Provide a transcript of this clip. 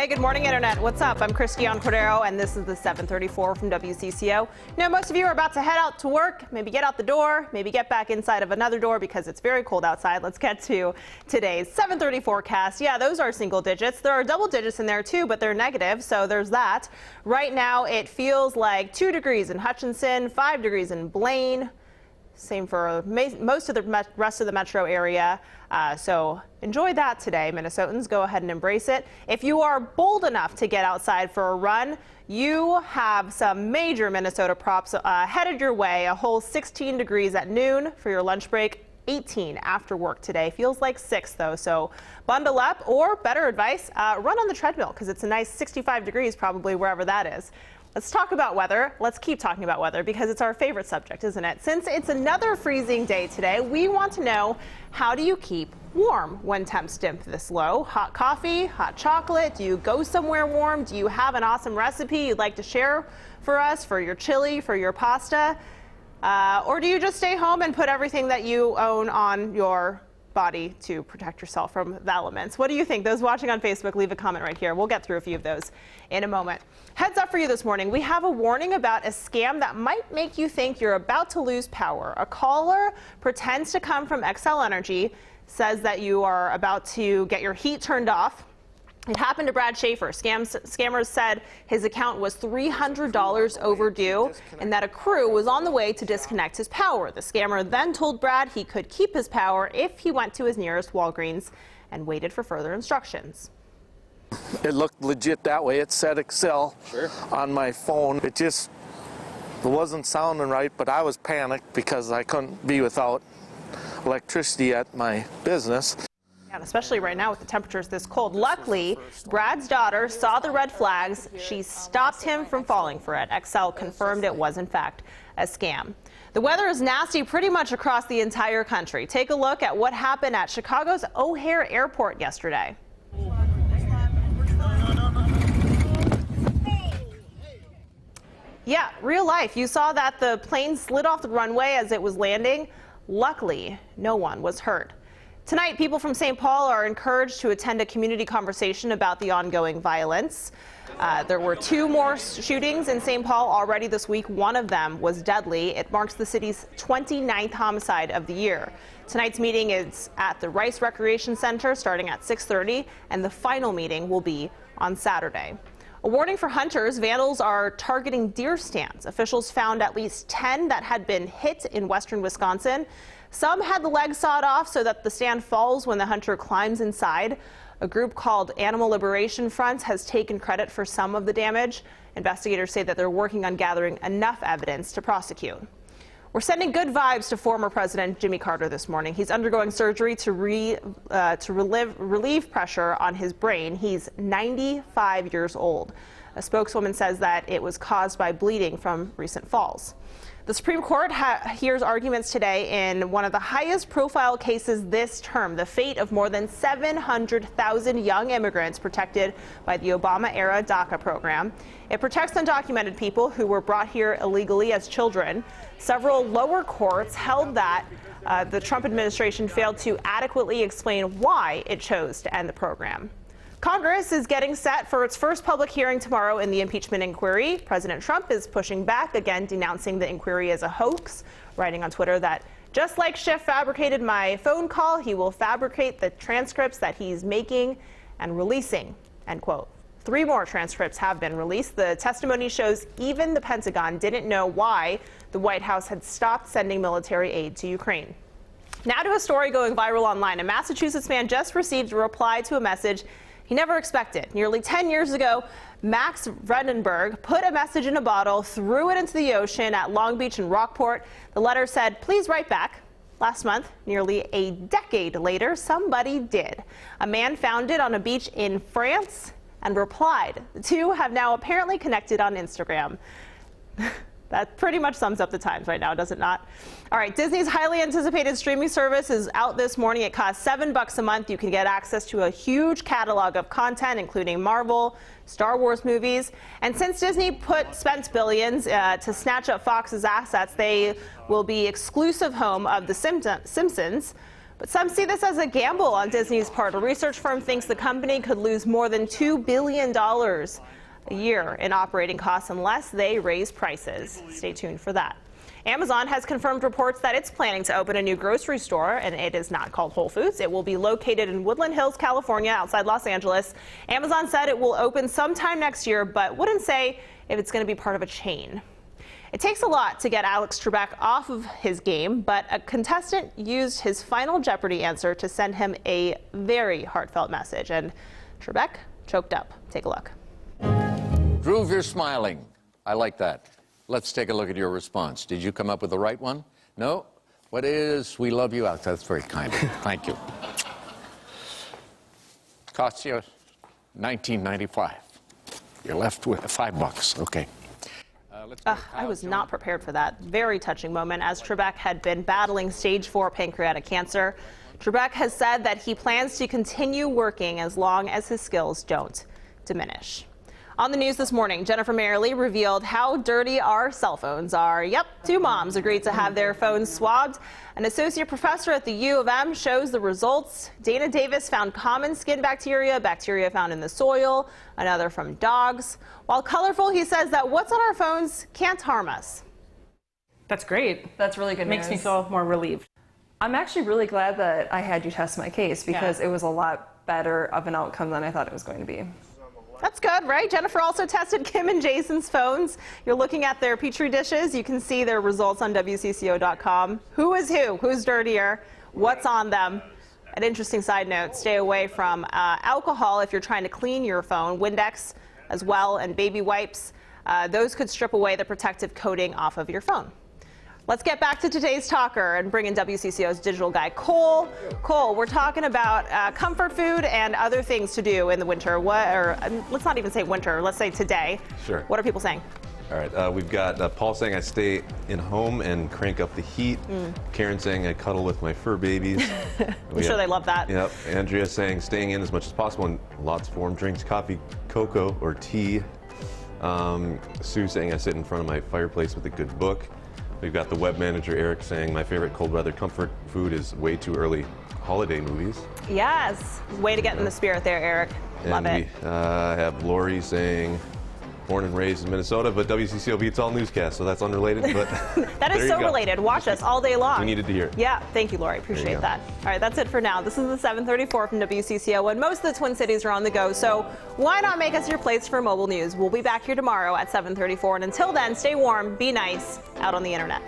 Hey, good morning, Internet. What's up? I'm Christiane Cordero, and this is the 734 from WCCO. Now, most of you are about to head out to work, maybe get out the door, maybe get back inside of another door because it's very cold outside. Let's get to today's 7:30 forecast. Yeah, those are single digits. There are double digits in there, too, but they're negative, so there's that. Right now, it feels like 2 degrees in Hutchinson, 5 degrees in Blaine. Same for most of the rest of the metro area. So enjoy that today, Minnesotans. Go ahead and embrace it. If you are bold enough to get outside for a run, you have some major Minnesota props headed your way. A whole 16 degrees at noon for your lunch break. 18 after work today. Feels like 6 though, so bundle up, or better advice, run on the treadmill because it's a nice 65 degrees probably wherever that is. Let's talk about weather. Let's keep talking about weather because it's our favorite subject, isn't it? Since it's another freezing day today, we want to know, how do you keep warm when temps dip this low? Hot coffee, hot chocolate? Do you go somewhere warm? Do you have an awesome recipe you'd like to share for us, for your chili, for your pasta? Or do you just stay home and put everything that you own on your body to protect yourself from the elements? What do you think? Those watching on Facebook, leave a comment right here. We'll get through a few of those in a moment. Heads up for you this morning. We have a warning about a scam that might make you think you're about to lose power. A caller pretends to come from Xcel Energy, says that you are about to get your heat turned off. It happened to Brad Schaefer. Scammers said his account was $300 overdue and that a crew was on the way to disconnect his power. The scammer then told Brad he could keep his power if he went to his nearest Walgreens and waited for further instructions. It looked legit that way. It said Excel on my phone. It wasn't sounding right, but I was panicked because I couldn't be without electricity at my business. And especially right now with the temperatures this cold. Luckily, Brad's daughter saw the red flags. She stopped him from falling for it. Xcel confirmed it was, in fact, a scam. The weather is nasty pretty much across the entire country. Take a look at what happened at Chicago's OHare Airport yesterday. Yeah, real life. You saw that the plane slid off the runway as it was landing. Luckily, no one was hurt. Tonight, people from St. Paul are encouraged to attend a community conversation about the ongoing violence. There were 2 more shootings in St. Paul already this week. One of them was deadly. It marks the city's 29th homicide of the year. Tonight's meeting is at the Rice Recreation Center starting at 6:30, and the final meeting will be on Saturday. A warning for hunters. Vandals are targeting deer stands. Officials found at least 10 that had been hit in western Wisconsin. Some had the legs sawed off so that the stand falls when the hunter climbs inside. A group called Animal Liberation Front has taken credit for some of the damage. Investigators say that they're working on gathering enough evidence to prosecute. We're sending good vibes to former President Jimmy Carter this morning. He's undergoing surgery to relieve pressure on his brain. He's 95 years old. A spokeswoman says that it was caused by bleeding from recent falls. The Supreme Court hears arguments today in one of the highest profile cases this term, the fate of more than 700,000 young immigrants protected by the Obama-era DACA program. It protects undocumented people who were brought here illegally as children. Several lower courts held that the Trump administration failed to adequately explain why it chose to end the program. Congress is getting set for its first public hearing tomorrow in the impeachment inquiry. President Trump is pushing back, again denouncing the inquiry as a hoax, writing on Twitter that just like Schiff fabricated my phone call, he will fabricate the transcripts that he's making and releasing, end quote. 3 more transcripts have been released. The testimony shows even the Pentagon didn't know why the White House had stopped sending military aid to Ukraine. Now to a story going viral online. A Massachusetts man just received a reply to a message he never expected. Nearly 10 years ago, Max Vredenberg put a message in a bottle, threw it into the ocean at Long Beach and Rockport. The letter said, "Please write back." Last month, nearly a decade later, somebody did. A man found it on a beach in France and replied. The two have now apparently connected on Instagram. That pretty much sums up the times right now, does it not? All right, Disney's highly anticipated streaming service is out this morning. It costs $7 a month. You can get access to a huge catalog of content, including Marvel, Star Wars movies. And since Disney spent billions to snatch up Fox's assets, they will be exclusive home of The Simpsons. But some see this as a gamble on Disney's part. A research firm thinks the company could lose more than $2 billion a year in operating costs unless they raise prices. Stay tuned for that. Amazon has confirmed reports that it's planning to open a new grocery store, and it is not called Whole Foods. It will be located in Woodland Hills, California, outside Los Angeles. Amazon said it will open sometime next year, but wouldn't say if it's going to be part of a chain. It takes a lot to get Alex Trebek off of his game, but a contestant used his final Jeopardy answer to send him a very heartfelt message, and Trebek choked up. Take a look. Groove, you're smiling. I like that. Let's take a look at your response. Did you come up with the right one? No? What is "We love you"? Alex? That's very kind of you. Thank you. Costs you $19.95. You're left with $5. Okay. I was not prepared for that. Very touching moment as Trebek had been battling stage 4 pancreatic cancer. Trebek has said that he plans to continue working as long as his skills don't diminish. On the news this morning, Jennifer Merrily revealed how dirty our cell phones are. Yep, 2 moms agreed to have their phones swabbed. An associate professor at the U of M shows the results. Dana Davis found common skin bacteria found in the soil, another from dogs. While colorful, he says that what's on our phones can't harm us. That's great. That's really good news. Makes me feel more relieved. I'm actually really glad that I had you test my case because it was a lot better of an outcome than I thought it was going to be. That's good, right? Jennifer also tested Kim and Jason's phones. You're looking at their Petri dishes. You can see their results on WCCO.com. Who is who? Who's dirtier? What's on them? An interesting side note, stay away from alcohol if you're trying to clean your phone. Windex as well and baby wipes. Those could strip away the protective coating off of your phone. Let's get back to today's talker and bring in WCCO's digital guy, Cole. Cole, we're talking about comfort food and other things to do in the winter. Let's not even say winter, let's say today. Sure. What are people saying? All right, we've got Paul saying I stay in home and crank up the heat. Karen saying I cuddle with my fur babies. I'm sure they love that. Yep. Andrea saying staying in as much as possible and lots of warm drinks, coffee, cocoa, or tea. Sue saying I sit in front of my fireplace with a good book. We've got the web manager, Eric, saying my favorite cold weather comfort food is way too early holiday movies. Yes. Way to get in the spirit there, Eric. Love it. We have Lori saying born and raised in Minnesota, but WCCO beats all newscasts, so that's unrelated. But that is so related. Watch us all day long. We needed to hear it. Yeah, thank you, Lori. Appreciate that. All right, that's it for now. This is the 734 from WCCO, and most of the Twin Cities are on the go, so why not make us your place for mobile news? We'll be back here tomorrow at 7:34, and until then, stay warm, be nice, out on the internet.